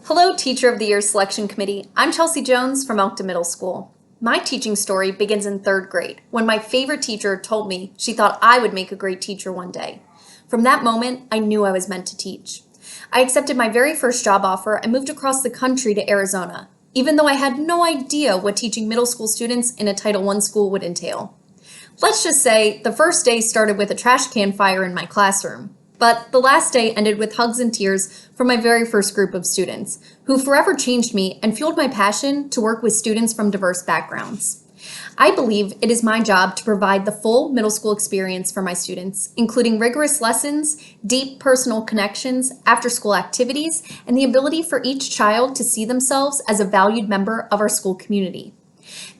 Hello, Teacher of the Year Selection Committee. I'm Chelsea Jones from Elkton Middle School. My teaching story begins in third grade when my favorite teacher told me she thought I would make a great teacher one day. From that moment, I knew I was meant to teach. I accepted my very first job offer and moved across the country to Arizona, even though I had no idea what teaching middle school students in a Title I school would entail. Let's just say the first day started with a trash can fire in my classroom. But the last day ended with hugs and tears from my very first group of students, who forever changed me and fueled my passion to work with students from diverse backgrounds. I believe it is my job to provide the full middle school experience for my students, including rigorous lessons, deep personal connections, after-school activities, and the ability for each child to see themselves as a valued member of our school community.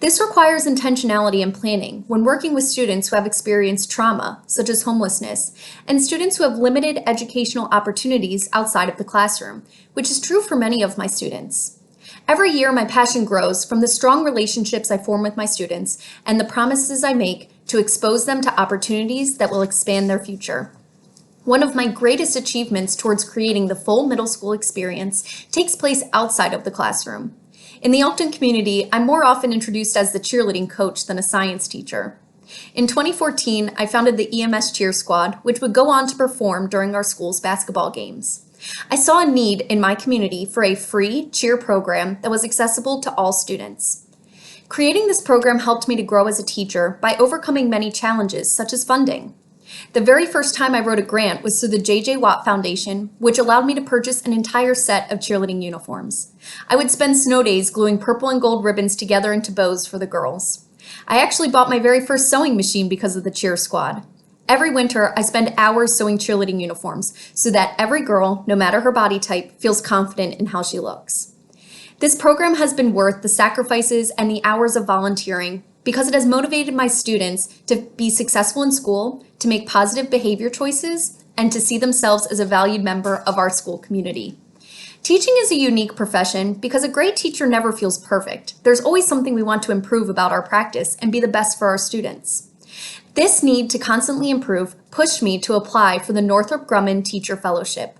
This requires intentionality and planning when working with students who have experienced trauma, such as homelessness, and students who have limited educational opportunities outside of the classroom, which is true for many of my students. Every year, my passion grows from the strong relationships I form with my students and the promises I make to expose them to opportunities that will expand their future. One of my greatest achievements towards creating the full middle school experience takes place outside of the classroom. In the Elkton community, I'm more often introduced as the cheerleading coach than a science teacher. In 2014, I founded the EMS Cheer Squad, which would go on to perform during our school's basketball games. I saw a need in my community for a free cheer program that was accessible to all students. Creating this program helped me to grow as a teacher by overcoming many challenges, such as funding. The very first time I wrote a grant was through the J.J. Watt Foundation, which allowed me to purchase an entire set of cheerleading uniforms. I would spend snow days gluing purple and gold ribbons together into bows for the girls. I actually bought my very first sewing machine because of the cheer squad. Every winter, I spend hours sewing cheerleading uniforms so that every girl, no matter her body type, feels confident in how she looks. This program has been worth the sacrifices and the hours of volunteering because it has motivated my students to be successful in school, to make positive behavior choices, and to see themselves as a valued member of our school community. Teaching is a unique profession because a great teacher never feels perfect. There's always something we want to improve about our practice and be the best for our students. This need to constantly improve pushed me to apply for the Northrop Grumman Teacher Fellowship.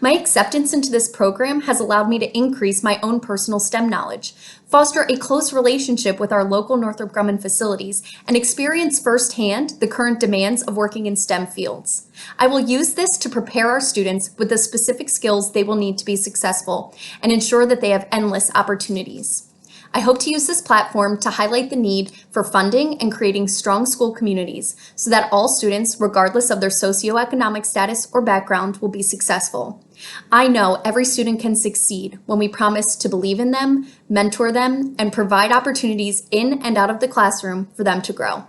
My acceptance into this program has allowed me to increase my own personal STEM knowledge, foster a close relationship with our local Northrop Grumman facilities, and experience firsthand the current demands of working in STEM fields. I will use this to prepare our students with the specific skills they will need to be successful and ensure that they have endless opportunities. I hope to use this platform to highlight the need for funding and creating strong school communities so that all students, regardless of their socioeconomic status or background, will be successful. I know every student can succeed when we promise to believe in them, mentor them, and provide opportunities in and out of the classroom for them to grow.